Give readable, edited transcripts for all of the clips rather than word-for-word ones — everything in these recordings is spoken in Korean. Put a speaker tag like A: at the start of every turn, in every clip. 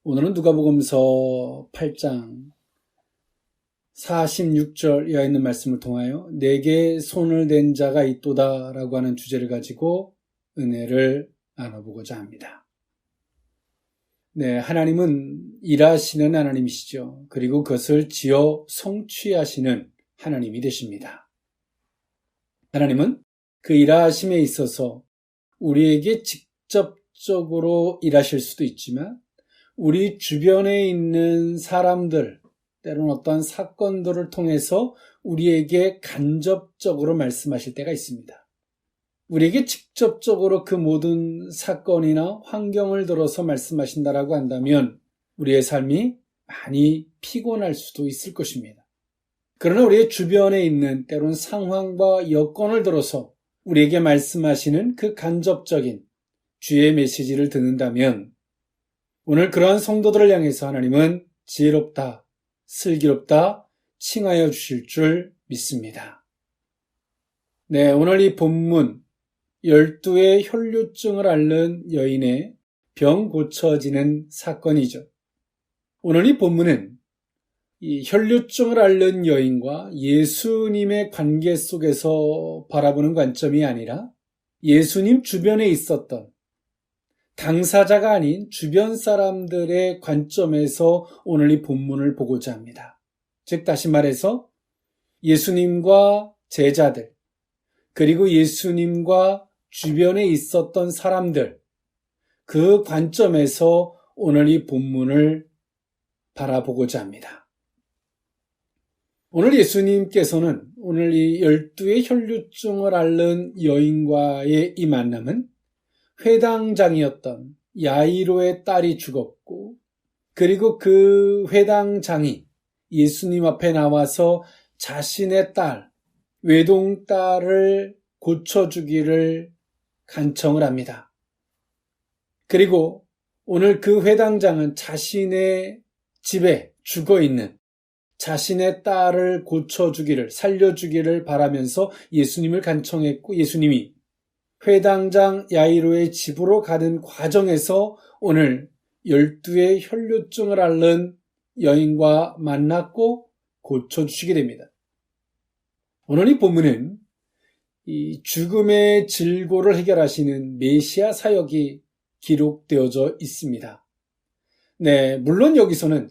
A: 오늘은 누가복음서 8장 46절에 있는 말씀을 통하여 내게 손을 댄 자가 있도다 라고 하는 주제를 가지고 은혜를 나눠보고자 합니다. 네, 하나님은 일하시는 하나님이시죠. 그리고 그것을 지어 성취하시는 하나님이 되십니다. 하나님은 그 일하심에 있어서 우리에게 직접적으로 일하실 수도 있지만 우리 주변에 있는 사람들, 때로는 어떤 사건들을 통해서 우리에게 간접적으로 말씀하실 때가 있습니다. 우리에게 직접적으로 그 모든 사건이나 환경을 들어서 말씀하신다라고 한다면 우리의 삶이 많이 피곤할 수도 있을 것입니다. 그러나 우리의 주변에 있는 때로는 상황과 여건을 들어서 우리에게 말씀하시는 그 간접적인 주의 메시지를 듣는다면 오늘 그러한 성도들을 향해서 하나님은 지혜롭다, 슬기롭다 칭하여 주실 줄 믿습니다. 네, 오늘 이 본문 12의 혈류증을 앓는 여인의 병 고쳐지는 사건이죠. 오늘 이 본문은 이 혈류증을 앓는 여인과 예수님의 관계 속에서 바라보는 관점이 아니라 예수님 주변에 있었던 당사자가 아닌 주변 사람들의 관점에서 오늘 이 본문을 보고자 합니다. 즉 다시 말해서 예수님과 제자들 그리고 예수님과 주변에 있었던 사람들 그 관점에서 오늘 이 본문을 바라보고자 합니다. 오늘 예수님께서는 오늘 이 12의 혈류증을 앓는 여인과의 이 만남은 회당장이었던 야이로의 딸이 죽었고 그리고 그 회당장이 예수님 앞에 나와서 자신의 딸, 외동딸을 고쳐주기를 간청을 합니다. 그리고 오늘 그 회당장은 자신의 집에 죽어있는 자신의 딸을 고쳐주기를, 살려주기를 바라면서 예수님을 간청했고 예수님이 회당장 야이로의 집으로 가는 과정에서 오늘 12의 혈류증을 앓는 여인과 만났고 고쳐주시게 됩니다. 오늘 이 본문은 이 죽음의 질고를 해결하시는 메시아 사역이 기록되어져 있습니다. 네, 물론 여기서는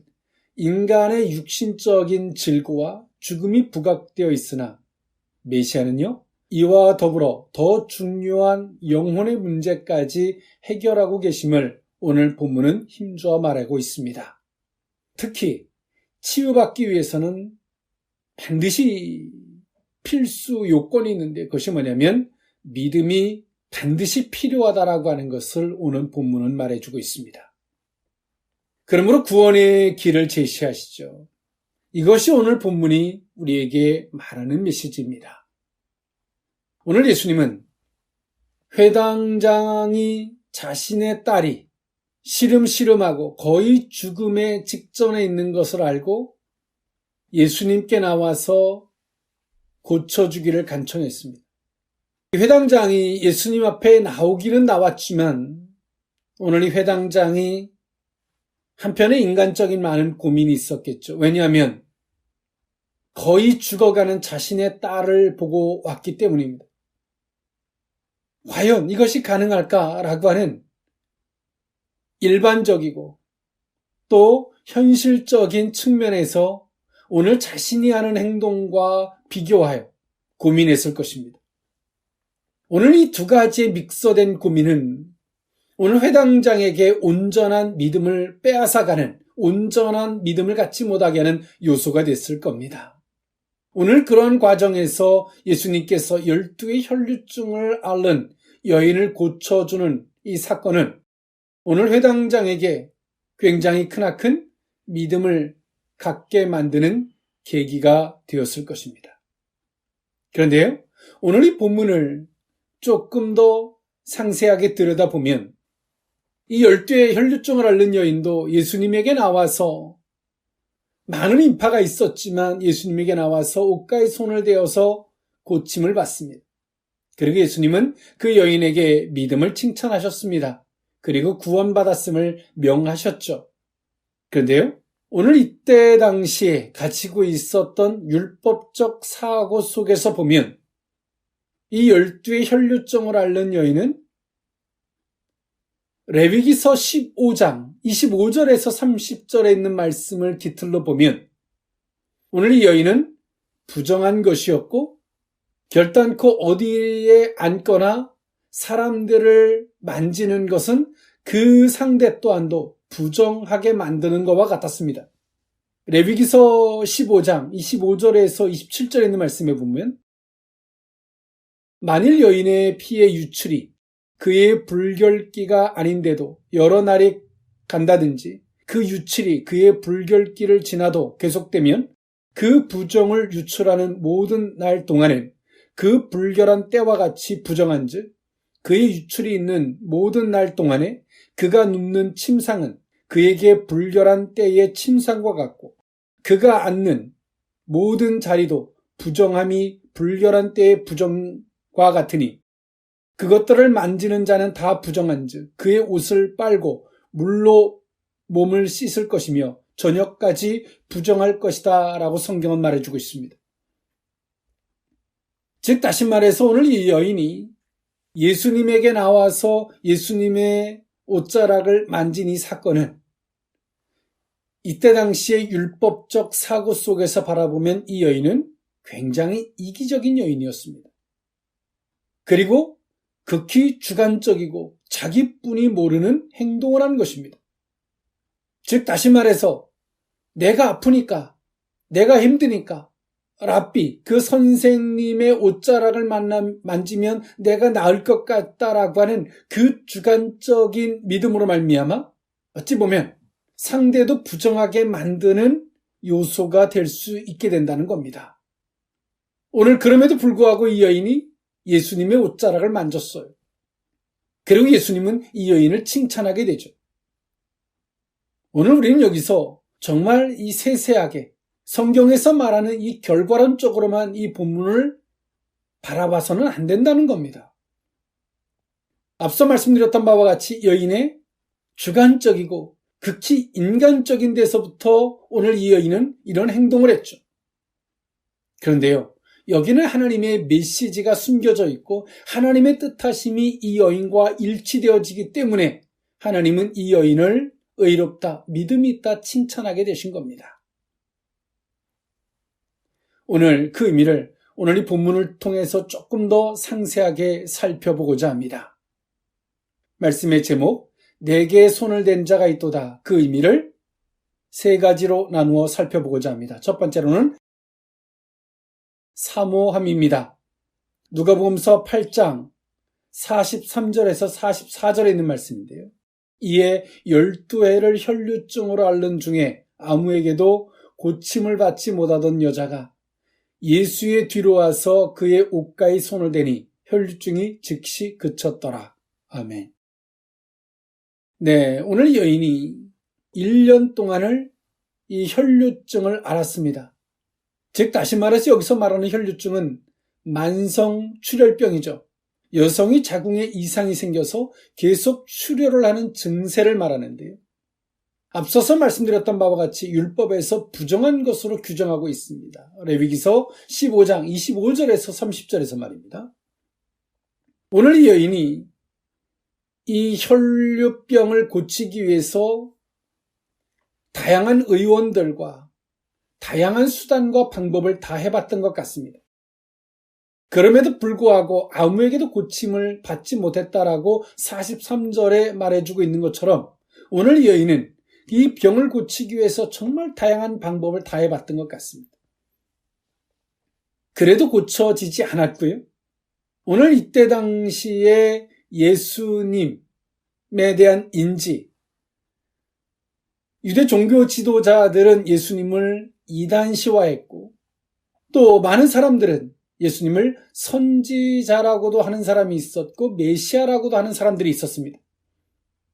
A: 인간의 육신적인 질고와 죽음이 부각되어 있으나 메시아는요, 이와 더불어 더 중요한 영혼의 문제까지 해결하고 계심을 오늘 본문은 힘주어 말하고 있습니다. 특히 치유받기 위해서는 반드시 필수 요건이 있는데 그것이 뭐냐면 믿음이 반드시 필요하다라고 하는 것을 오늘 본문은 말해주고 있습니다. 그러므로 구원의 길을 제시하시죠. 이것이 오늘 본문이 우리에게 말하는 메시지입니다. 오늘 예수님은 회당장이 자신의 딸이 시름시름하고 거의 죽음의 직전에 있는 것을 알고 예수님께 나와서 고쳐주기를 간청했습니다. 회당장이 예수님 앞에 나오기는 나왔지만 오늘 이 회당장이 한편에 인간적인 많은 고민이 있었겠죠. 왜냐하면 거의 죽어가는 자신의 딸을 보고 왔기 때문입니다. 과연 이것이 가능할까라고 하는 일반적이고 또 현실적인 측면에서 오늘 자신이 하는 행동과 비교하여 고민했을 것입니다. 오늘 이 두 가지의 믹서된 고민은 오늘 회당장에게 온전한 믿음을 빼앗아가는 온전한 믿음을 갖지 못하게 하는 요소가 됐을 겁니다. 오늘 그런 과정에서 예수님께서 12의 혈류증을 앓는 여인을 고쳐주는 이 사건은 오늘 회당장에게 굉장히 크나큰 믿음을 갖게 만드는 계기가 되었을 것입니다. 그런데요, 오늘 이 본문을 조금 더 상세하게 들여다보면 이 12의 혈류증을 앓는 여인도 예수님에게 나와서 많은 인파가 있었지만 예수님에게 나와서 옷가에 손을 대어서 고침을 받습니다. 그리고 예수님은 그 여인에게 믿음을 칭찬하셨습니다. 그리고 구원받았음을 명하셨죠. 그런데요, 오늘 이때 당시에 가지고 있었던 율법적 사고 속에서 보면 이 12의 혈류증을 앓는 여인은 레위기서 15장 25절에서 30절에 있는 말씀을 깃들로 보면 오늘 이 여인은 부정한 것이었고 결단코 어디에 앉거나 사람들을 만지는 것은 그 상대 또한도 부정하게 만드는 것과 같았습니다. 레위기서 15장 25절에서 27절에 있는 말씀에 보면 만일 여인의 피의 유출이 그의 불결기가 아닌데도 여러 날이 간다든지 그 유출이 그의 불결기를 지나도 계속되면 그 부정을 유출하는 모든 날 동안엔 그 불결한 때와 같이 부정한즉 그의 유출이 있는 모든 날 동안에 그가 눕는 침상은 그에게 불결한 때의 침상과 같고 그가 앉는 모든 자리도 부정함이 불결한 때의 부정과 같으니 그것들을 만지는 자는 다 부정한즉 그의 옷을 빨고 물로 몸을 씻을 것이며 저녁까지 부정할 것이다 라고 성경은 말해주고 있습니다. 즉 다시 말해서 오늘 이 여인이 예수님에게 나와서 예수님의 옷자락을 만진 이 사건은 이때 당시의 율법적 사고 속에서 바라보면 이 여인은 굉장히 이기적인 여인이었습니다. 그리고 극히 주관적이고 자기뿐이 모르는 행동을 한 것입니다. 즉 다시 말해서 내가 아프니까, 내가 힘드니까 랍비, 그 선생님의 옷자락을 만지면 내가 나을 것 같다라고 하는 그 주관적인 믿음으로 말미암아 어찌 보면 상대도 부정하게 만드는 요소가 될 수 있게 된다는 겁니다. 오늘 그럼에도 불구하고 이 여인이 예수님의 옷자락을 만졌어요. 그리고 예수님은 이 여인을 칭찬하게 되죠. 오늘 우리는 여기서 정말 이 세세하게 성경에서 말하는 이 결과론적으로만 이 본문을 바라봐서는 안 된다는 겁니다. 앞서 말씀드렸던 바와 같이 여인의 주관적이고 극히 인간적인 데서부터 오늘 이 여인은 이런 행동을 했죠. 그런데요, 여기는 하나님의 메시지가 숨겨져 있고 하나님의 뜻하심이 이 여인과 일치되어지기 때문에 하나님은 이 여인을 의롭다, 믿음이 있다 칭찬하게 되신 겁니다. 오늘 그 의미를 오늘 이 본문을 통해서 조금 더 상세하게 살펴보고자 합니다. 말씀의 제목, 내게 손을 댄 자가 있도다. 그 의미를 세 가지로 나누어 살펴보고자 합니다. 첫 번째로는 사모함입니다. 누가복음서 8장 43절에서 44절에 있는 말씀인데요. 이에 12해를 혈류증으로 앓는 중에 아무에게도 고침을 받지 못하던 여자가 예수의 뒤로 와서 그의 옷가에 손을 대니 혈류증이 즉시 그쳤더라. 아멘. 네, 오늘 여인이 1년 동안을 이 혈류증을 앓았습니다. 즉 다시 말해서 여기서 말하는 혈류증은 만성 출혈병이죠. 여성이 자궁에 이상이 생겨서 계속 출혈을 하는 증세를 말하는데요. 앞서서 말씀드렸던 바와 같이 율법에서 부정한 것으로 규정하고 있습니다. 레위기서 15장 25절에서 30절에서 말입니다. 오늘 이 여인이 이 혈류병을 고치기 위해서 다양한 의원들과 다양한 수단과 방법을 다 해봤던 것 같습니다. 그럼에도 불구하고 아무에게도 고침을 받지 못했다라고 43절에 말해주고 있는 것처럼 오늘 이 여인은 이 병을 고치기 위해서 정말 다양한 방법을 다 해봤던 것 같습니다. 그래도 고쳐지지 않았고요. 오늘 이때 당시에 예수님에 대한 인지, 유대 종교 지도자들은 예수님을 이단시화했고 또 많은 사람들은 예수님을 선지자라고도 하는 사람이 있었고 메시아라고도 하는 사람들이 있었습니다.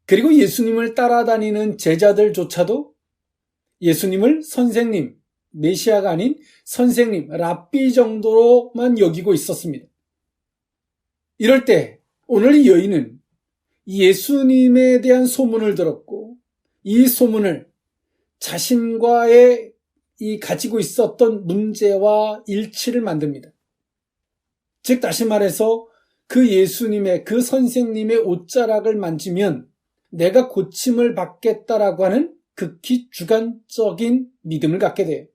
A: 그리고 예수님을 따라다니는 제자들조차도 예수님을 선생님, 메시아가 아닌 선생님, 랍비 정도로만 여기고 있었습니다. 이럴 때 오늘 이 여인은 예수님에 대한 소문을 들었고 이 소문을 자신과의 이 가지고 있었던 문제와 일치를 만듭니다. 즉 다시 말해서 그 예수님의, 그 선생님의 옷자락을 만지면 내가 고침을 받겠다라고 하는 극히 주관적인 믿음을 갖게 돼요.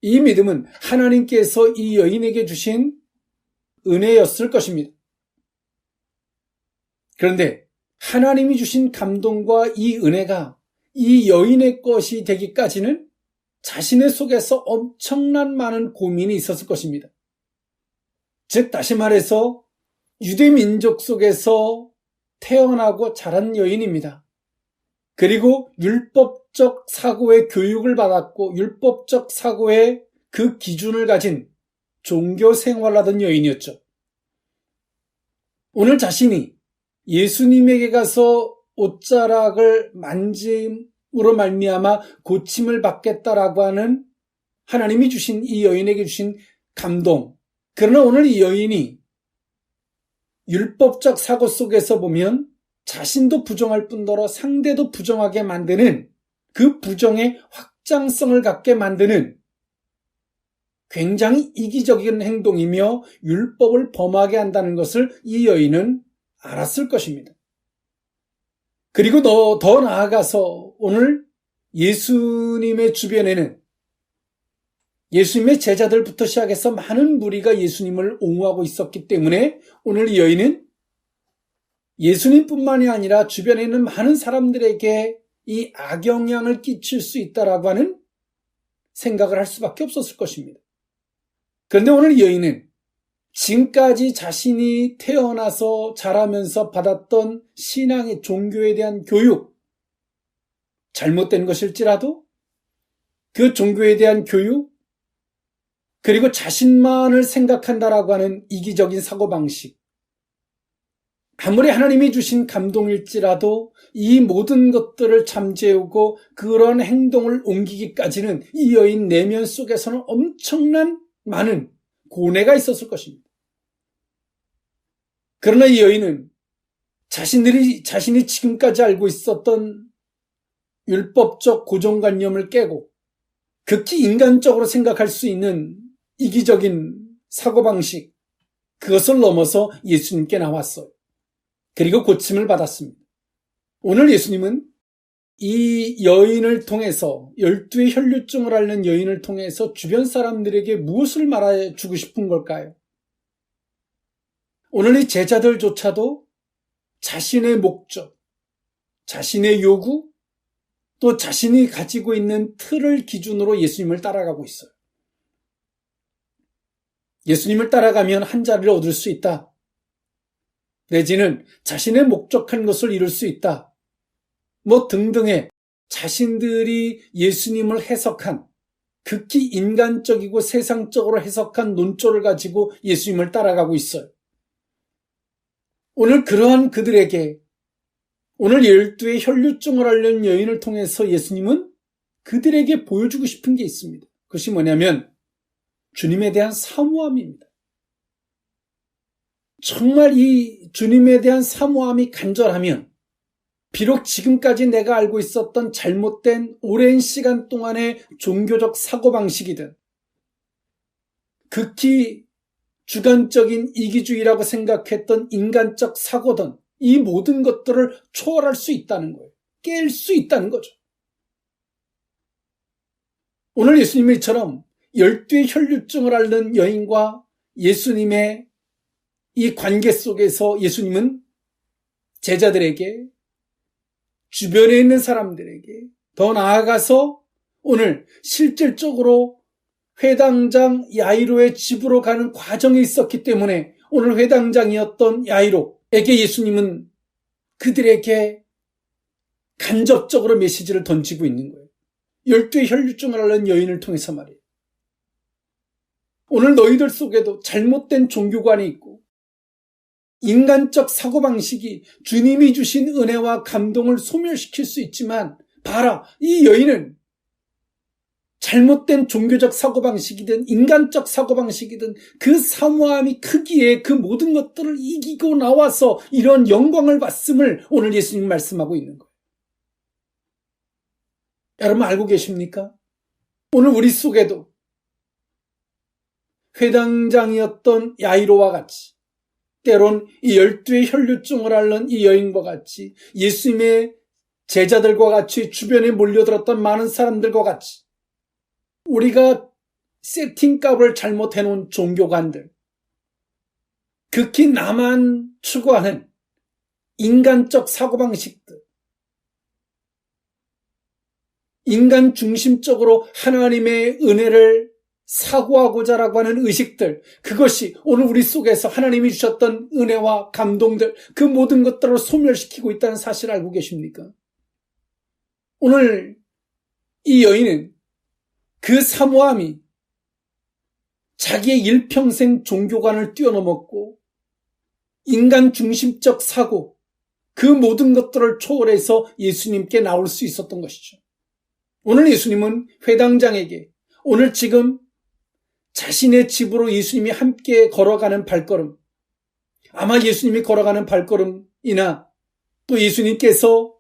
A: 이 믿음은 하나님께서 이 여인에게 주신 은혜였을 것입니다. 그런데 하나님이 주신 감동과 이 은혜가 이 여인의 것이 되기까지는 자신의 속에서 엄청난 많은 고민이 있었을 것입니다. 즉 다시 말해서 유대 민족 속에서 태어나고 자란 여인입니다. 그리고 율법적 사고의 교육을 받았고 율법적 사고의 그 기준을 가진 종교 생활을 하던 여인이었죠. 오늘 자신이 예수님에게 가서 옷자락을 만짐으로 말미암아 고침을 받겠다라고 하는 하나님이 주신 이 여인에게 주신 감동. 그러나 오늘 이 여인이 율법적 사고 속에서 보면 자신도 부정할 뿐더러 상대도 부정하게 만드는 그 부정의 확장성을 갖게 만드는 굉장히 이기적인 행동이며 율법을 범하게 한다는 것을 이 여인은 알았을 것입니다. 그리고 더 나아가서 오늘 예수님의 주변에는 예수님의 제자들부터 시작해서 많은 무리가 예수님을 옹호하고 있었기 때문에 오늘 이 여인은 예수님뿐만이 아니라 주변에 있는 많은 사람들에게 이 악영향을 끼칠 수 있다라고 하는 생각을 할 수밖에 없었을 것입니다. 그런데 오늘 이 여인은 지금까지 자신이 태어나서 자라면서 받았던 신앙의 종교에 대한 교육, 잘못된 것일지라도 그 종교에 대한 교육, 그리고 자신만을 생각한다라고 하는 이기적인 사고방식, 아무리 하나님이 주신 감동일지라도 이 모든 것들을 잠재우고 그런 행동을 옮기기까지는 이 여인 내면 속에서는 엄청난 많은 고뇌가 있었을 것입니다. 그러나 이 여인은 자신이 지금까지 알고 있었던 율법적 고정관념을 깨고 극히 인간적으로 생각할 수 있는 이기적인 사고방식, 그것을 넘어서 예수님께 나왔어요. 그리고 고침을 받았습니다. 오늘 예수님은 이 여인을 통해서 12의 혈류증을 앓는 여인을 통해서 주변 사람들에게 무엇을 말해주고 싶은 걸까요? 오늘 이 제자들조차도 자신의 목적, 자신의 요구, 또 자신이 가지고 있는 틀을 기준으로 예수님을 따라가고 있어요. 예수님을 따라가면 한 자리를 얻을 수 있다. 내지는 자신의 목적한 것을 이룰 수 있다. 뭐 등등의 자신들이 예수님을 해석한 극히 인간적이고 세상적으로 해석한 논조를 가지고 예수님을 따라가고 있어요. 오늘 그러한 그들에게 오늘 12의 혈류증을 앓는 여인을 통해서 예수님은 그들에게 보여주고 싶은 게 있습니다. 그것이 뭐냐면 주님에 대한 사모함입니다. 정말 이 주님에 대한 사모함이 간절하면 비록 지금까지 내가 알고 있었던 잘못된 오랜 시간 동안의 종교적 사고방식이든 극히 주관적인 이기주의라고 생각했던 인간적 사고든 이 모든 것들을 초월할 수 있다는 거예요. 깰 수 있다는 거죠. 오늘 예수님이 이처럼 12의 혈류증을 앓는 여인과 예수님의 이 관계 속에서 예수님은 제자들에게, 주변에 있는 사람들에게, 더 나아가서 오늘 실질적으로 회당장 야이로의 집으로 가는 과정이 있었기 때문에 오늘 회당장이었던 야이로에게 예수님은 그들에게 간접적으로 메시지를 던지고 있는 거예요. 12의 혈류증을 앓는 여인을 통해서 말이에요. 오늘 너희들 속에도 잘못된 종교관이 있고 인간적 사고방식이 주님이 주신 은혜와 감동을 소멸시킬 수 있지만 봐라, 이 여인은 잘못된 종교적 사고방식이든 인간적 사고방식이든 그 사모함이 크기에 그 모든 것들을 이기고 나와서 이런 영광을 받음을 오늘 예수님 말씀하고 있는 거예요. 여러분 알고 계십니까? 오늘 우리 속에도 회당장이었던 야이로와 같이, 때론 이 12의 혈류증을 앓는 이 여인과 같이, 예수님의 제자들과 같이, 주변에 몰려들었던 많은 사람들과 같이, 우리가 세팅값을 잘못해놓은 종교관들, 극히 나만 추구하는 인간적 사고방식들, 인간 중심적으로 하나님의 은혜를 사고하고자라고 하는 의식들, 그것이 오늘 우리 속에서 하나님이 주셨던 은혜와 감동들, 그 모든 것들을 소멸시키고 있다는 사실을 알고 계십니까? 오늘 이 여인은 그 사모함이 자기의 일평생 종교관을 뛰어넘었고 인간 중심적 사고, 그 모든 것들을 초월해서 예수님께 나올 수 있었던 것이죠. 오늘 예수님은 회당장에게 오늘 지금 자신의 집으로 예수님이 함께 걸어가는 발걸음, 아마 예수님이 걸어가는 발걸음이나 또 예수님께서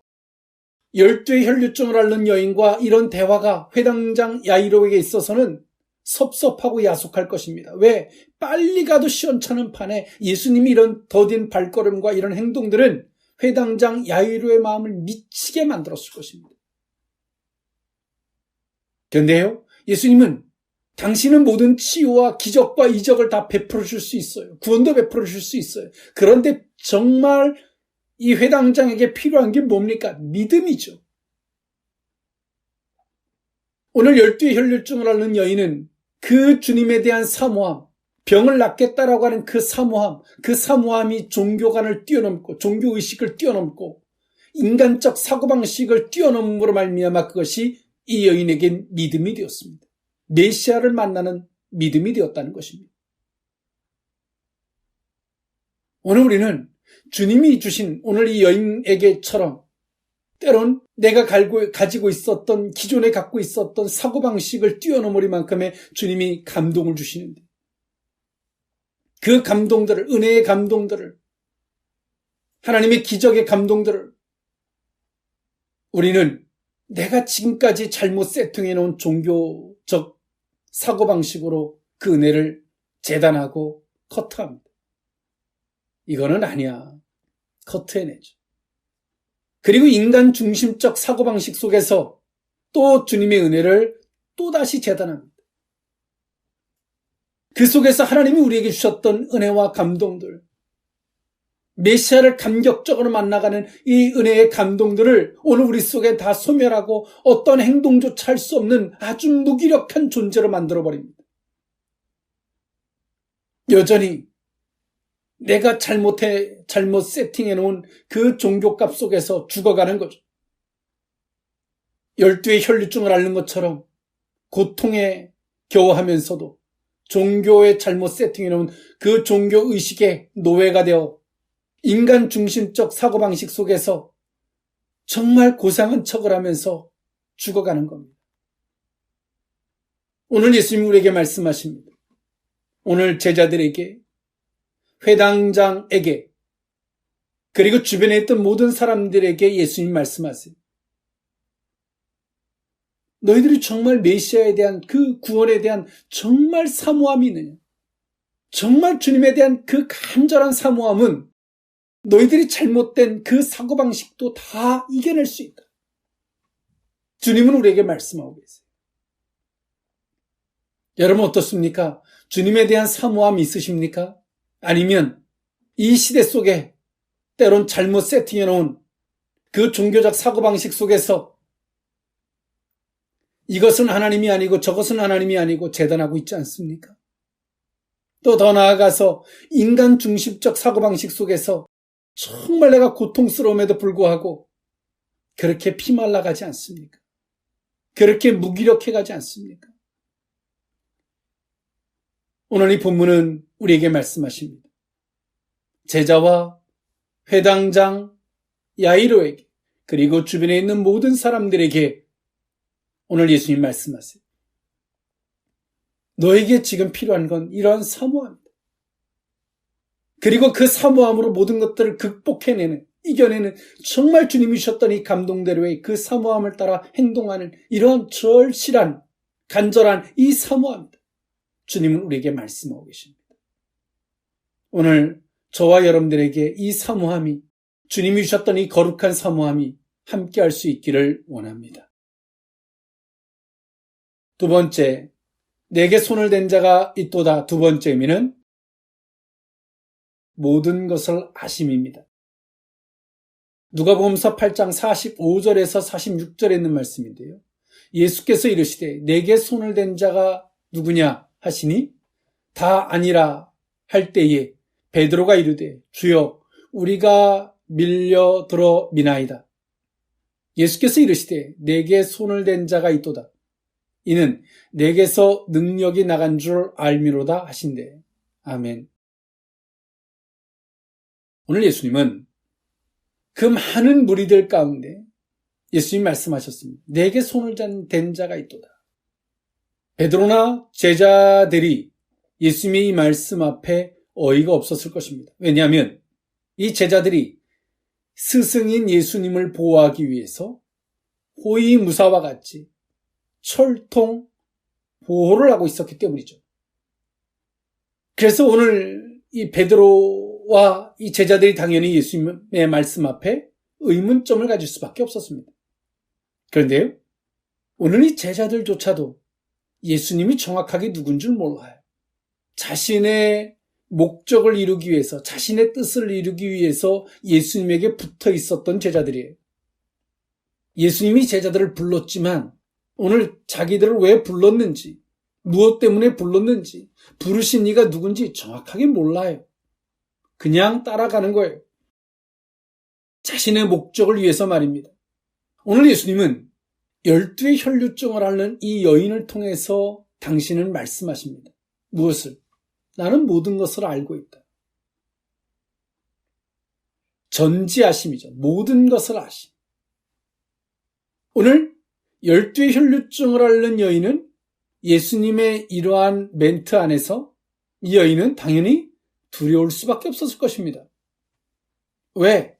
A: 12의 혈류증을 앓는 여인과 이런 대화가 회당장 야이로에게 있어서는 섭섭하고 야속할 것입니다. 왜? 빨리 가도 시원찮은 판에 예수님이 이런 더딘 발걸음과 이런 행동들은 회당장 야이로의 마음을 미치게 만들었을 것입니다. 그런데요, 예수님은 당신은 모든 치유와 기적과 이적을 다 베풀어 줄 수 있어요. 구원도 베풀어 줄 수 있어요. 그런데 정말 이 회당장에게 필요한 게 뭡니까? 믿음이죠. 오늘 12의 혈류증을 앓는 여인은 그 주님에 대한 사모함, 병을 낫겠다라고 하는 그 사모함이 종교관을 뛰어넘고 종교의식을 뛰어넘고 인간적 사고방식을 뛰어넘음으로 말미암아 그것이 이 여인에겐 믿음이 되었습니다. 메시아를 만나는 믿음이 되었다는 것입니다. 오늘 우리는 주님이 주신 오늘 이 여인에게처럼 때론 내가 가지고 있었던, 기존에 갖고 있었던 사고방식을 뛰어넘으리만큼의 주님이 감동을 주시는데 그 감동들을, 은혜의 감동들을, 하나님의 기적의 감동들을 우리는 내가 지금까지 잘못 세팅해놓은 종교적 사고방식으로 그 은혜를 재단하고 커트합니다. 이거는 아니야. 커트해내죠. 그리고 인간 중심적 사고방식 속에서 또 주님의 은혜를 또다시 재단합니다. 그 속에서 하나님이 우리에게 주셨던 은혜와 감동들, 메시아를 감격적으로 만나가는 이 은혜의 감동들을 오늘 우리 속에 다 소멸하고 어떤 행동조차 할 수 없는 아주 무기력한 존재로 만들어버립니다. 여전히 내가 잘못 세팅해놓은 그 종교값 속에서 죽어가는 거죠. 12의 혈류증을 앓는 것처럼 고통에 겨워하면서도 종교에 잘못 세팅해놓은 그 종교의식의 노예가 되어 인간 중심적 사고방식 속에서 정말 고상한 척을 하면서 죽어가는 겁니다. 오늘 예수님이 우리에게 말씀하십니다. 오늘 제자들에게, 회당장에게, 그리고 주변에 있던 모든 사람들에게 예수님이 말씀하세요. 너희들이 정말 메시아에 대한 그 구원에 대한 정말 사모함이 있느냐? 정말 주님에 대한 그 간절한 사모함은 너희들이 잘못된 그 사고방식도 다 이겨낼 수 있다. 주님은 우리에게 말씀하고 계세요. 여러분 어떻습니까? 주님에 대한 사모함이 있으십니까? 아니면 이 시대 속에 때론 잘못 세팅해놓은 그 종교적 사고방식 속에서 이것은 하나님이 아니고 저것은 하나님이 아니고 재단하고 있지 않습니까? 또 더 나아가서 인간 중심적 사고방식 속에서 정말 내가 고통스러움에도 불구하고 그렇게 피말라가지 않습니까? 그렇게 무기력해가지 않습니까? 오늘 이 본문은 우리에게 말씀하십니다. 제자와 회당장 야이로에게 그리고 주변에 있는 모든 사람들에게 오늘 예수님 말씀하세요. 너에게 지금 필요한 건 이러한 사모함이다. 그리고 그 사모함으로 모든 것들을 극복해내는, 이겨내는 정말 주님이 주셨던 이 감동대로의 그 사모함을 따라 행동하는 이런 절실한, 간절한 이 사모함입니다. 주님은 우리에게 말씀하고 계십니다. 오늘 저와 여러분들에게 이 사모함이, 주님이 주셨던 이 거룩한 사모함이 함께할 수 있기를 원합니다. 두 번째, 내게 손을 댄 자가 있도다. 두 번째 의미는 모든 것을 아심입니다. 누가복음서 8장 45절에서 46절에 있는 말씀인데요. 예수께서 이르시되 내게 손을 댄 자가 누구냐 하시니 다 아니라 할 때에 베드로가 이르되 주여 우리가 밀려들어 미나이다. 예수께서 이르시되 내게 손을 댄 자가 있도다. 이는 내게서 능력이 나간 줄 알미로다 하신대. 아멘. 오늘 예수님은 그 많은 무리들 가운데 예수님이 말씀하셨습니다. 내게 손을 댄 자가 있도다. 베드로나 제자들이 예수님의 이 말씀 앞에 어이가 없었을 것입니다. 왜냐하면 이 제자들이 스승인 예수님을 보호하기 위해서 호위무사와 같이 철통 보호를 하고 있었기 때문이죠. 그래서 오늘 이 베드로와 이 제자들이 당연히 예수님의 말씀 앞에 의문점을 가질 수밖에 없었습니다. 그런데요, 오늘 이 제자들조차도 예수님이 정확하게 누군 줄 몰라요. 자신의 목적을 이루기 위해서, 자신의 뜻을 이루기 위해서 예수님에게 붙어 있었던 제자들이에요. 예수님이 제자들을 불렀지만 오늘 자기들을 왜 불렀는지, 무엇 때문에 불렀는지, 부르신 이가 누군지 정확하게 몰라요. 그냥 따라가는 거예요. 자신의 목적을 위해서 말입니다. 오늘 예수님은 12의 혈류증을 앓는 이 여인을 통해서 당신은 말씀하십니다. 무엇을? 나는 모든 것을 알고 있다. 전지하심이죠. 모든 것을 아심. 오늘 12의 혈류증을 앓는 여인은 예수님의 이러한 멘트 안에서 이 여인은 당연히 두려울 수밖에 없었을 것입니다. 왜?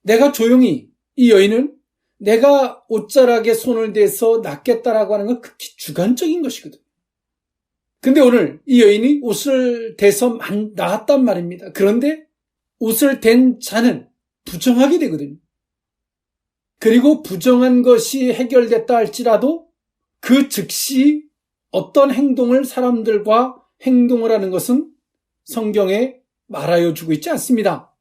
A: 내가 조용히, 이 여인은 내가 옷자락에 손을 대서 낫겠다라고 하는 건 극히 주관적인 것이거든. 근데 오늘 이 여인이 옷을 대서 나았단 말입니다. 그런데 옷을 댄 자는 부정하게 되거든요. 그리고 부정한 것이 해결됐다 할지라도 그 즉시 어떤 행동을 사람들과 행동을 하는 것은 성경에 말하여 주고 있지 않습니다.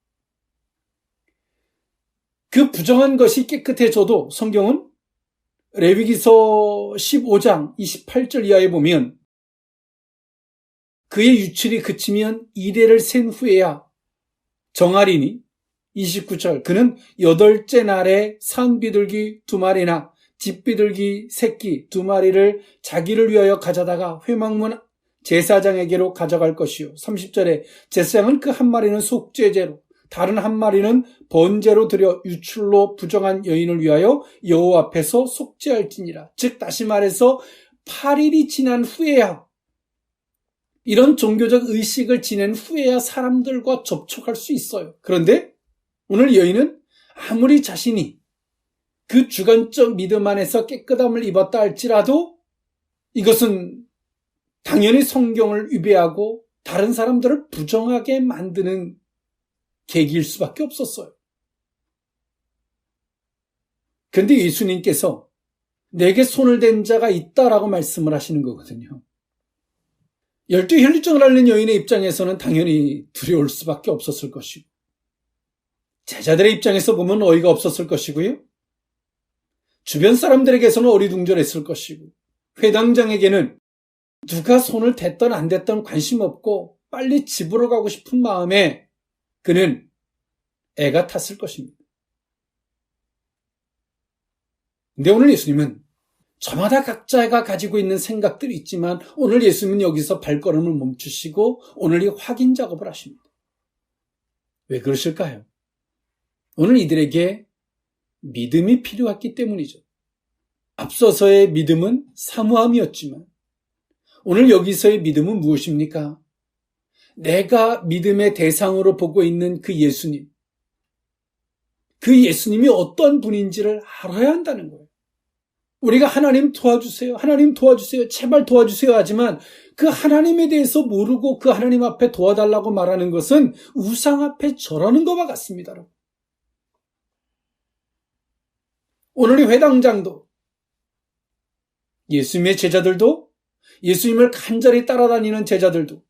A: 그 부정한 것이 깨끗해져도 성경은 레위기서 15장 28절 이하에 보면 그의 유출이 그치면 이레를 센 후에야 정하리니 29절 그는 8째 날에 산비둘기 2마리나 집비둘기 새끼 2마리를 자기를 위하여 가져다가 회막문 제사장에게로 가져갈 것이요. 30절에 제사장은 그 한 마리는 속죄제로 다른 한 마리는 번제로 드려 유출로 부정한 여인을 위하여 여호와 앞에서 속죄할지니라. 즉 다시 말해서 8일이 지난 후에야, 이런 종교적 의식을 지낸 후에야 사람들과 접촉할 수 있어요. 그런데 오늘 여인은 아무리 자신이 그 주관적 믿음 안에서 깨끗함을 입었다 할지라도 이것은 당연히 성경을 위배하고 다른 사람들을 부정하게 만드는 계기일 수밖에 없었어요. 그런데 예수님께서 내게 손을 댄 자가 있다라고 말씀을 하시는 거거든요. 12 혈류증을 앓는 여인의 입장에서는 당연히 두려울 수밖에 없었을 것이고, 제자들의 입장에서 보면 어이가 없었을 것이고요. 주변 사람들에게서는 어리둥절했을 것이고, 회당장에게는 누가 손을 댔던 안 댔던 관심 없고 빨리 집으로 가고 싶은 마음에 그는 애가 탔을 것입니다. 근데 오늘 예수님은 저마다 각자가 가지고 있는 생각들이 있지만 오늘 예수님은 여기서 발걸음을 멈추시고 오늘 이 확인 작업을 하십니다. 왜 그러실까요? 오늘 이들에게 믿음이 필요했기 때문이죠. 앞서서의 믿음은 사모함이었지만 오늘 여기서의 믿음은 무엇입니까? 내가 믿음의 대상으로 보고 있는 그 예수님, 그 예수님이 어떤 분인지를 알아야 한다는 거예요. 우리가 하나님 도와주세요, 하나님 도와주세요, 제발 도와주세요 하지만 그 하나님에 대해서 모르고 그 하나님 앞에 도와달라고 말하는 것은 우상 앞에 절하는 것과 같습니다. 오늘 이 회당장도 예수님의 제자들도, 예수님을 간절히 따라다니는 제자들도,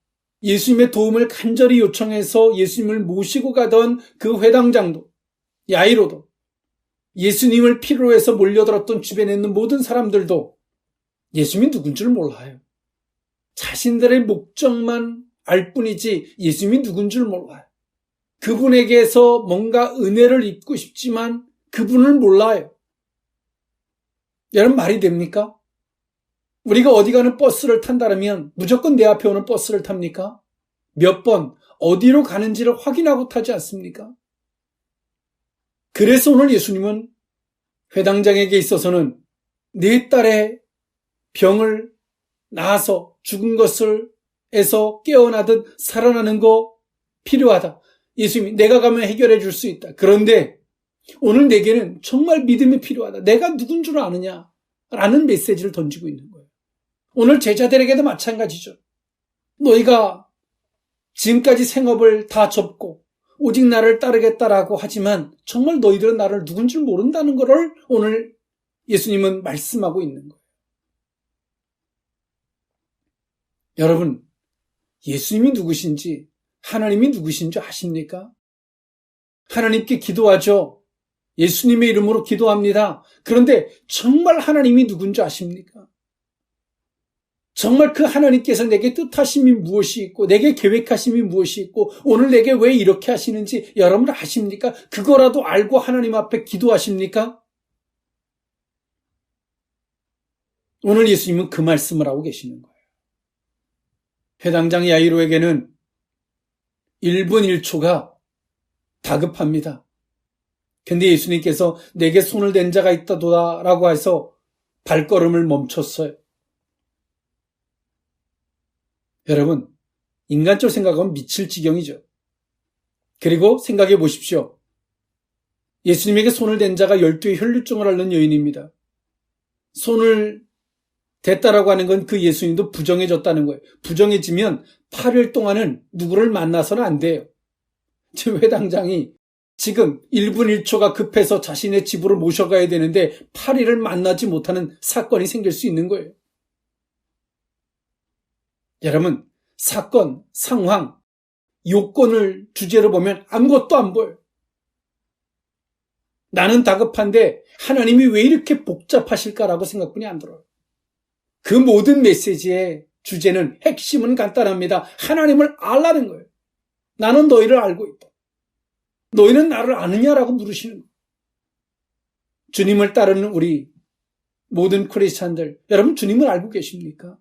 A: 예수님의 도움을 간절히 요청해서 예수님을 모시고 가던 그 회당장도, 야이로도, 예수님을 필요로 해서 몰려들었던 주변에 있는 모든 사람들도 예수님이 누군 줄 몰라요. 자신들의 목적만 알 뿐이지 예수님이 누군 줄 몰라요. 그분에게서 뭔가 은혜를 입고 싶지만 그분을 몰라요. 여러분, 말이 됩니까? 우리가 어디 가는 버스를 탄다면 무조건 내 앞에 오는 버스를 탑니까? 몇 번 어디로 가는지를 확인하고 타지 않습니까? 그래서 오늘 예수님은 회당장에게 있어서는 네 딸의 병을 나아서 죽은 것을 에서 깨어나듯 살아나는 거 필요하다. 예수님이 내가 가면 해결해 줄 수 있다. 그런데 오늘 내게는 정말 믿음이 필요하다. 내가 누군 줄 아느냐? 라는 메시지를 던지고 있는 거예요. 오늘 제자들에게도 마찬가지죠. 너희가 지금까지 생업을 다 접고 오직 나를 따르겠다라고 하지만 정말 너희들은 나를 누군 줄 모른다는 것을 오늘 예수님은 말씀하고 있는 거예요. 여러분, 예수님이 누구신지, 하나님이 누구신지 아십니까? 하나님께 기도하죠. 예수님의 이름으로 기도합니다. 그런데 정말 하나님이 누군지 아십니까? 정말 그 하나님께서 내게 뜻하심이 무엇이 있고 내게 계획하심이 무엇이 있고 오늘 내게 왜 이렇게 하시는지 여러분 아십니까? 그거라도 알고 하나님 앞에 기도하십니까? 오늘 예수님은 그 말씀을 하고 계시는 거예요. 회당장 야이로에게는 1분 1초가 다급합니다. 근데 예수님께서 내게 손을 댄 자가 있다도다 라고 해서 발걸음을 멈췄어요. 여러분, 인간적으로 생각하면 미칠 지경이죠. 그리고 생각해 보십시오. 예수님에게 손을 댄 자가 12의 혈류증을 앓는 여인입니다. 손을 댔다라고 하는 건 그 예수님도 부정해졌다는 거예요. 부정해지면 8일 동안은 누구를 만나서는 안 돼요. 지금 회당장이 지금 1분 1초가 급해서 자신의 집으로 모셔가야 되는데 8일을 만나지 못하는 사건이 생길 수 있는 거예요. 여러분, 사건, 상황, 요건을 주제로 보면 아무것도 안 보여요. 나는 다급한데 하나님이 왜 이렇게 복잡하실까라고 생각뿐이 안 들어요. 그 모든 메시지의 주제는 핵심은 간단합니다. 하나님을 알라는 거예요. 나는 너희를 알고 있다. 너희는 나를 아느냐라고 물으시는 거예요. 주님을 따르는 우리 모든 크리스찬들, 여러분 주님을 알고 계십니까?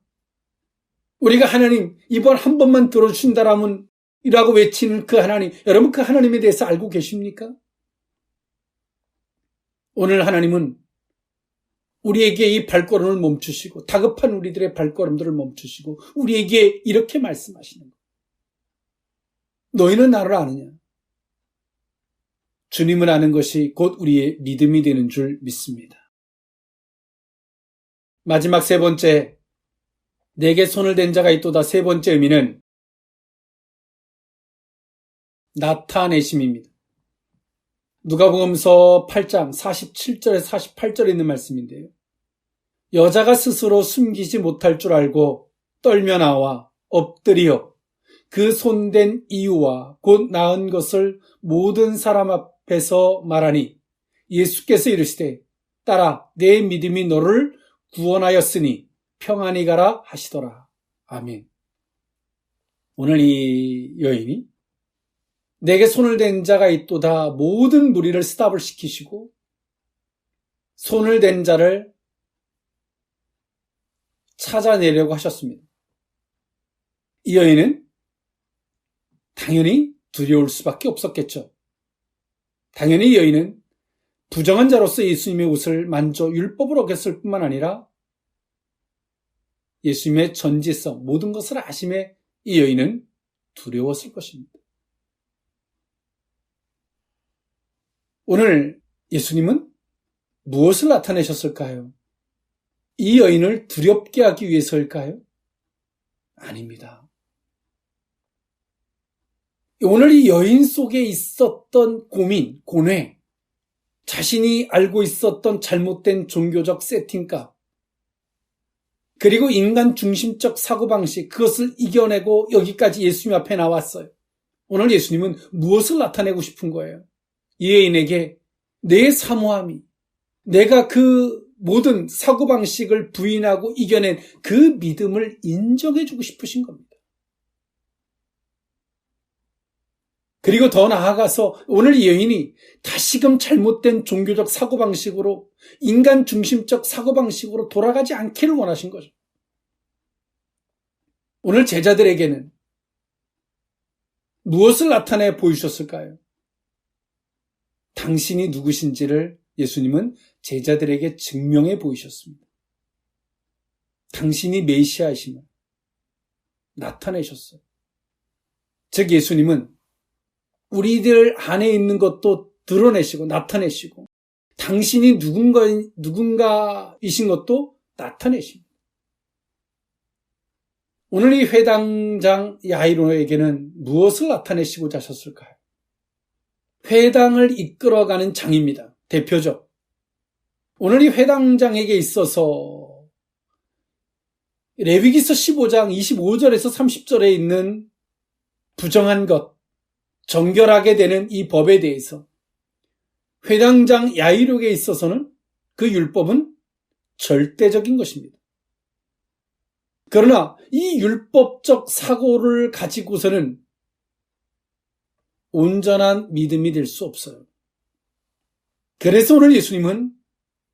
A: 우리가 하나님 이번 한 번만 들어주신다라면 이라고 외치는 그 하나님, 여러분 그 하나님에 대해서 알고 계십니까? 오늘 하나님은 우리에게 이 발걸음을 멈추시고 다급한 우리들의 발걸음들을 멈추시고 우리에게 이렇게 말씀하시는 거예요. 너희는 나를 아느냐? 주님을 아는 것이 곧 우리의 믿음이 되는 줄 믿습니다. 마지막 세 번째, 내게 손을 댄 자가 있도다. 세 번째 의미는 나타내심입니다. 누가복음서 8장 47절에서 48절에 있는 말씀인데요. 여자가 스스로 숨기지 못할 줄 알고 떨며 나와 엎드려 그 손댄 이유와 곧 나은 것을 모든 사람 앞에서 말하니 예수께서 이르시되 딸아 내 믿음이 너를 구원하였으니 평안히 가라 하시더라. 아멘. 오늘 이 여인이 내게 손을 댄 자가 있도다. 모든 무리를 스탑을 시키시고 손을 댄 자를 찾아내려고 하셨습니다. 이 여인은 당연히 두려울 수밖에 없었겠죠. 당연히 이 여인은 부정한 자로서 예수님의 옷을 만져 율법을 어겼을 뿐만 아니라 예수님의 전지성, 모든 것을 아심에 이 여인은 두려웠을 것입니다. 오늘 예수님은 무엇을 나타내셨을까요? 이 여인을 두렵게 하기 위해서일까요? 아닙니다. 오늘 이 여인 속에 있었던 고민, 고뇌, 자신이 알고 있었던 잘못된 종교적 세팅값, 그리고 인간 중심적 사고방식, 그것을 이겨내고 여기까지 예수님 앞에 나왔어요. 오늘 예수님은 무엇을 나타내고 싶은 거예요? 이 여인에게 내 사모함이, 내가 그 모든 사고방식을 부인하고 이겨낸 그 믿음을 인정해주고 싶으신 겁니다. 그리고 더 나아가서 오늘 이 여인이 다시금 잘못된 종교적 사고방식으로, 인간 중심적 사고방식으로 돌아가지 않기를 원하신 거죠. 오늘 제자들에게는 무엇을 나타내 보이셨을까요? 당신이 누구신지를 예수님은 제자들에게 증명해 보이셨습니다. 당신이 메시아이심을 나타내셨어요. 즉 예수님은 우리들 안에 있는 것도 드러내시고 나타내시고 당신이 누군가이신 것도 나타내십니다. 오늘 이 회당장 야이로에게는 무엇을 나타내시고자 하셨을까요? 회당을 이끌어가는 장입니다. 대표적. 오늘 이 회당장에게 있어서 레위기서 15장 25절에서 30절에 있는 부정한 것, 정결하게 되는 이 법에 대해서 회당장 야이록에 있어서는 그 율법은 절대적인 것입니다. 그러나 이 율법적 사고를 가지고서는 온전한 믿음이 될 수 없어요. 그래서 오늘 예수님은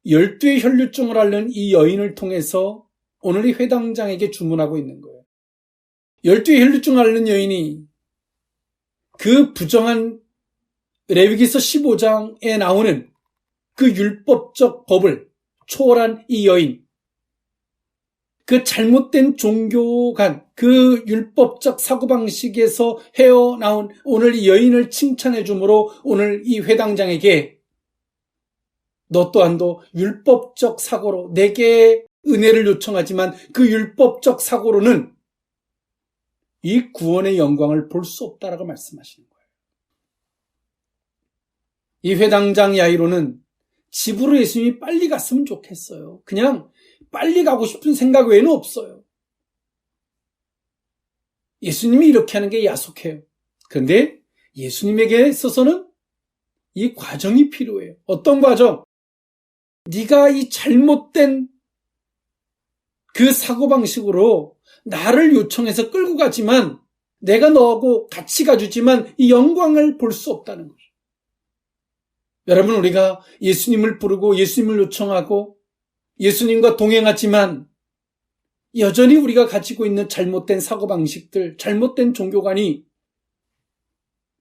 A: 12의 혈류증을 앓는 이 여인을 통해서 오늘 이 회당장에게 주문하고 있는 거예요. 12의 혈류증을 앓는 여인이 그 부정한 레위기서 15장에 나오는 그 율법적 법을 초월한 이 여인, 그 잘못된 종교관, 그 율법적 사고방식에서 헤어나온 오늘 이 여인을 칭찬해 주므로 오늘 이 회당장에게 너 또한도 율법적 사고로 내게 은혜를 요청하지만 그 율법적 사고로는 이 구원의 영광을 볼 수 없다라고 말씀하시는 거예요. 이 회당장 야이로는 집으로 예수님이 빨리 갔으면 좋겠어요. 그냥 빨리 가고 싶은 생각 외에는 없어요. 예수님이 이렇게 하는 게 야속해요. 그런데 예수님에게 있어서는 이 과정이 필요해요. 어떤 과정? 네가 이 잘못된 그 사고방식으로 나를 요청해서 끌고 가지만 내가 너하고 같이 가주지만 이 영광을 볼 수 없다는 거죠. 여러분, 우리가 예수님을 부르고 예수님을 요청하고 예수님과 동행하지만 여전히 우리가 가지고 있는 잘못된 사고방식들, 잘못된 종교관이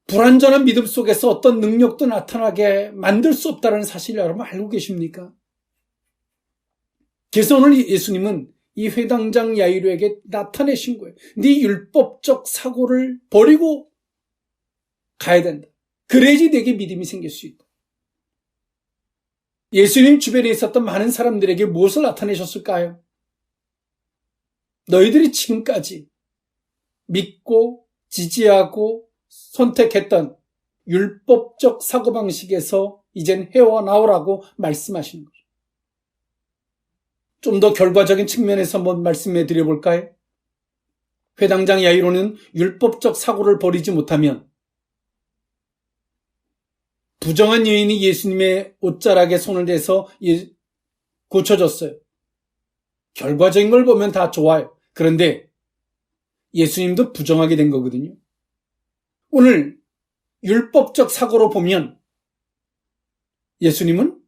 A: 불완전한 믿음 속에서 어떤 능력도 나타나게 만들 수 없다는 사실을 여러분 알고 계십니까? 그래서 오늘 예수님은 이 회당장 야이로에게 나타내신 거예요. 네 율법적 사고를 버리고 가야 된다. 그래야지 내게 믿음이 생길 수 있다. 예수님 주변에 있었던 많은 사람들에게 무엇을 나타내셨을까요? 너희들이 지금까지 믿고 지지하고 선택했던 율법적 사고방식에서 이젠 헤어나오라고 말씀하시는 거죠. 좀 더 결과적인 측면에서 한번 말씀해 드려볼까요? 회당장 야이로는 율법적 사고를 버리지 못하면 부정한 여인이 예수님의 옷자락에 손을 대서 고쳐졌어요. 결과적인 걸 보면 다 좋아요. 그런데 예수님도 부정하게 된 거거든요. 오늘 율법적 사고로 보면 예수님은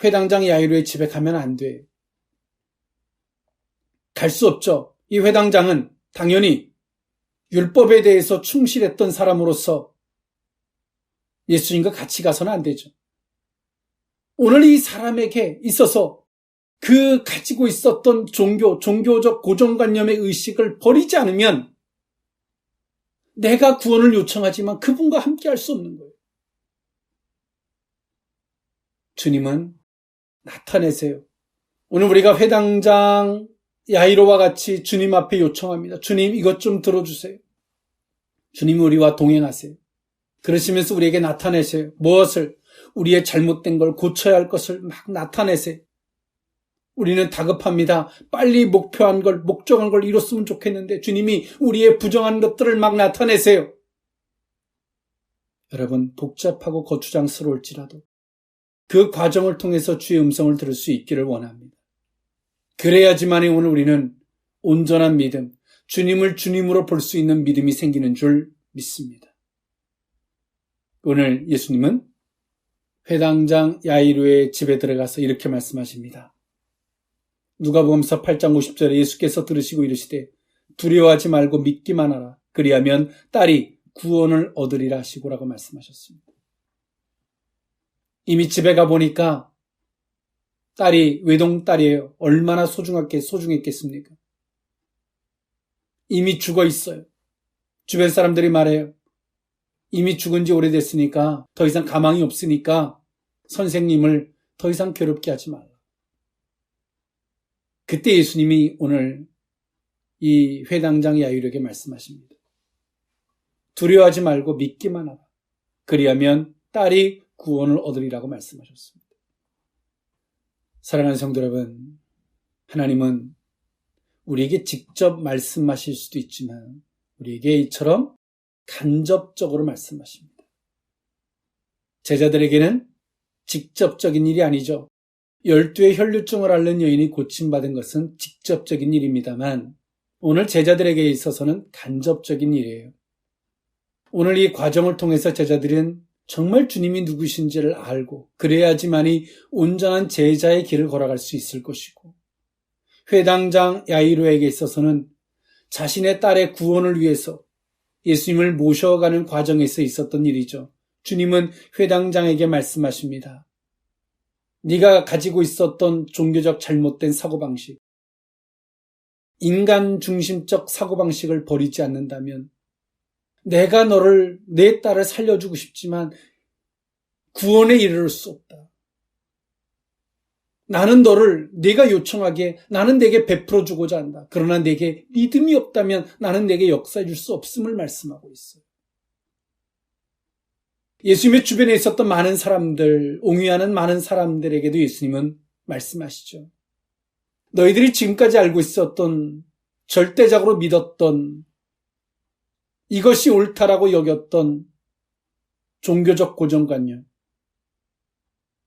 A: 회당장 야이로의 집에 가면 안 돼요. 갈 수 없죠. 이 회당장은 당연히 율법에 대해서 충실했던 사람으로서 예수님과 같이 가서는 안 되죠. 오늘 이 사람에게 있어서 그 가지고 있었던 종교적 고정관념의 의식을 버리지 않으면 내가 구원을 요청하지만 그분과 함께 할 수 없는 거예요. 주님은 나타내세요. 오늘 우리가 회당장 야이로와 같이 주님 앞에 요청합니다. 주님, 이것 좀 들어주세요. 주님, 우리와 동행하세요. 그러시면서 우리에게 나타내세요. 무엇을? 우리의 잘못된 걸 고쳐야 할 것을 막 나타내세요. 우리는 다급합니다. 빨리 목표한 걸, 목적한 걸 이뤘으면 좋겠는데 주님이 우리의 부정한 것들을 막 나타내세요. 여러분, 복잡하고 거추장스러울지라도 그 과정을 통해서 주의 음성을 들을 수 있기를 원합니다. 그래야지만이 오늘 우리는 온전한 믿음, 주님을 주님으로 볼 수 있는 믿음이 생기는 줄 믿습니다. 오늘 예수님은 회당장 야이로의 집에 들어가서 이렇게 말씀하십니다. 누가복음서 8장 50절에 예수께서 들으시고 이르시되 두려워하지 말고 믿기만 하라. 그리하면 딸이 구원을 얻으리라 하시고라고 말씀하셨습니다. 이미 집에 가보니까 딸이 외동딸이에요. 얼마나 소중했겠습니까? 이미 죽어 있어요. 주변 사람들이 말해요. 이미 죽은 지 오래됐으니까 더 이상 가망이 없으니까 선생님을 더 이상 괴롭게 하지 말라. 그때 예수님이 오늘 이 회당장 야이로에게 말씀하십니다. 두려워하지 말고 믿기만 하라. 그리하면 딸이 구원을 얻으리라고 말씀하셨습니다. 사랑하는 성도 여러분, 하나님은 우리에게 직접 말씀하실 수도 있지만 우리에게 이처럼 간접적으로 말씀하십니다. 제자들에게는 직접적인 일이 아니죠. 12의 혈류증을 앓는 여인이 고침받은 것은 직접적인 일입니다만 오늘 제자들에게 있어서는 간접적인 일이에요. 오늘 이 과정을 통해서 제자들은 정말 주님이 누구신지를 알고 그래야지만이 온전한 제자의 길을 걸어갈 수 있을 것이고 회당장 야이로에게 있어서는 자신의 딸의 구원을 위해서 예수님을 모셔가는 과정에서 있었던 일이죠. 주님은 회당장에게 말씀하십니다. 네가 가지고 있었던 종교적 잘못된 사고방식, 인간 중심적 사고방식을 버리지 않는다면 내가 내 딸을 살려주고 싶지만 구원에 이르를 수 없다. 나는 네가 요청하기에 나는 내게 베풀어주고자 한다. 그러나 내게 믿음이 없다면 나는 내게 역사해 줄 수 없음을 말씀하고 있어요. 예수님의 주변에 있었던 많은 사람들, 옹유하는 많은 사람들에게도 예수님은 말씀하시죠. 너희들이 지금까지 알고 있었던, 절대적으로 믿었던, 이것이 옳다라고 여겼던 종교적 고정관념,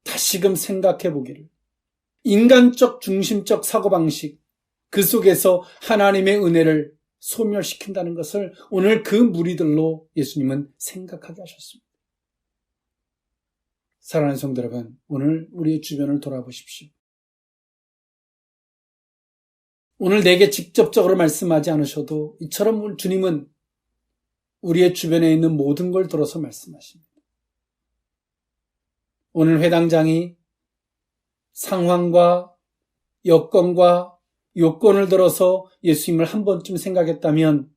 A: 다시금 생각해 보기를. 인간적 중심적 사고방식, 그 속에서 하나님의 은혜를 소멸시킨다는 것을 오늘 그 무리들로 예수님은 생각하게 하셨습니다. 사랑하는 성도 여러분, 오늘 우리의 주변을 돌아보십시오. 오늘 내게 직접적으로 말씀하지 않으셔도 이처럼 주님은 우리의 주변에 있는 모든 걸 들어서 말씀하십니다. 오늘 회당장이 상황과 여건과 요건을 들어서 예수님을 한 번쯤 생각했다면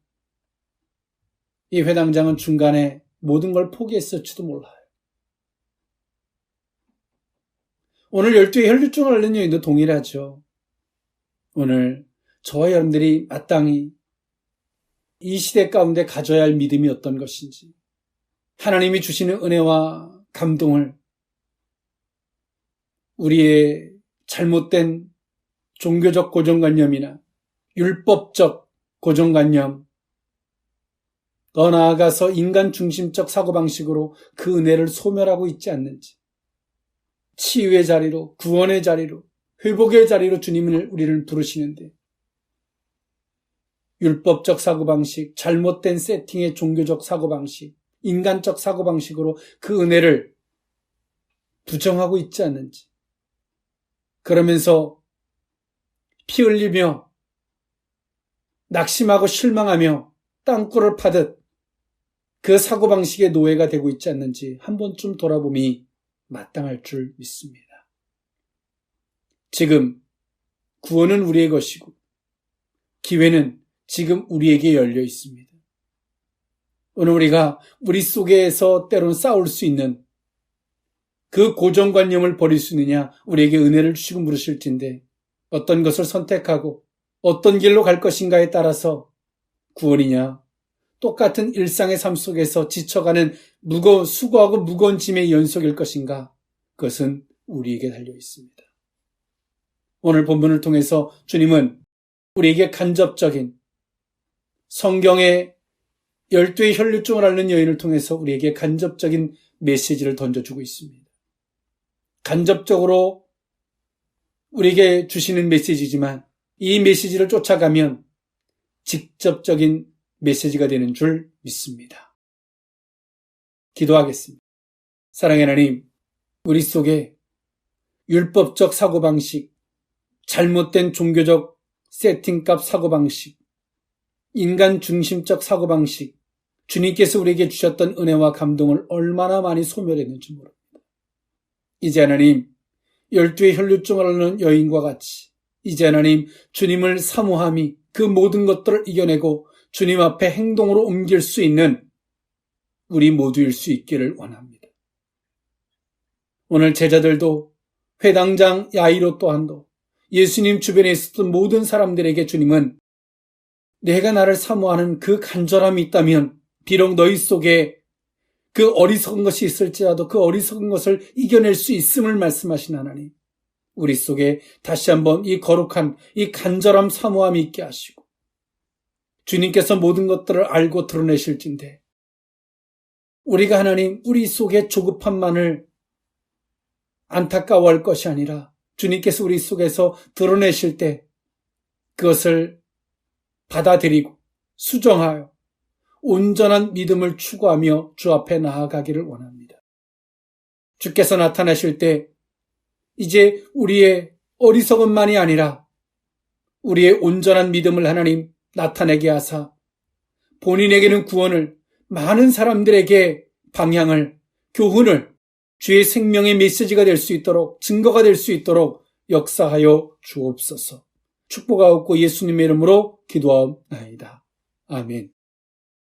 A: 이 회당장은 중간에 모든 걸 포기했을지도 몰라요. 오늘 12의 혈류증을 앓는 여인도 동일하죠. 오늘 저와 여러분들이 마땅히 이 시대 가운데 가져야 할 믿음이 어떤 것인지, 하나님이 주시는 은혜와 감동을 우리의 잘못된 종교적 고정관념이나 율법적 고정관념, 더 나아가서 인간 중심적 사고방식으로 그 은혜를 소멸하고 있지 않는지, 치유의 자리로, 구원의 자리로, 회복의 자리로 주님은 우리를 부르시는데 율법적 사고방식, 잘못된 세팅의 종교적 사고방식, 인간적 사고방식으로 그 은혜를 부정하고 있지 않는지, 그러면서 피 흘리며 낙심하고 실망하며 땅굴을 파듯 그 사고방식의 노예가 되고 있지 않는지 한 번쯤 돌아봄이 마땅할 줄 믿습니다. 지금 구원은 우리의 것이고 기회는 지금 우리에게 열려 있습니다. 오늘 우리가 우리 속에서 때론 싸울 수 있는 그 고정관념을 버릴 수 있느냐, 우리에게 은혜를 주시고 물으실진데, 어떤 것을 선택하고 어떤 길로 갈 것인가에 따라서 구원이냐, 똑같은 일상의 삶 속에서 지쳐가는 수고하고 무거운 짐의 연속일 것인가, 그것은 우리에게 달려 있습니다. 오늘 본문을 통해서 주님은 우리에게 간접적인, 성경의 12의 혈류증을 앓는 여인을 통해서 우리에게 간접적인 메시지를 던져주고 있습니다. 간접적으로 우리에게 주시는 메시지지만 이 메시지를 쫓아가면 직접적인 메시지가 되는 줄 믿습니다. 기도하겠습니다. 사랑의 하나님, 우리 속에 율법적 사고방식, 잘못된 종교적 세팅값 사고방식, 인간 중심적 사고방식, 주님께서 우리에게 주셨던 은혜와 감동을 얼마나 많이 소멸했는지 모릅니다. 이제 하나님, 12의 혈류증을 앓는 여인과 같이 이제 하나님, 주님을 사모함이 그 모든 것들을 이겨내고 주님 앞에 행동으로 옮길 수 있는 우리 모두일 수 있기를 원합니다. 오늘 제자들도, 회당장 야이로 또한도, 예수님 주변에 있었던 모든 사람들에게 주님은 내가 나를 사모하는 그 간절함이 있다면 비록 너희 속에 그 어리석은 것이 있을지라도 그 어리석은 것을 이겨낼 수 있음을 말씀하신 하나님, 우리 속에 다시 한번 이 거룩한 이 간절함 사모함이 있게 하시고 주님께서 모든 것들을 알고 드러내실진데 우리가 하나님 우리 속에 조급함만을 안타까워할 것이 아니라 주님께서 우리 속에서 드러내실 때 그것을 받아들이고 수정하여 온전한 믿음을 추구하며 주 앞에 나아가기를 원합니다. 주께서 나타나실 때 이제 우리의 어리석음만이 아니라 우리의 온전한 믿음을 하나님 나타내게 하사 본인에게는 구원을, 많은 사람들에게 방향을, 교훈을, 주의 생명의 메시지가 될 수 있도록, 증거가 될 수 있도록 역사하여 주옵소서. 축복하옵고 예수님의 이름으로 기도하옵나이다. 아멘.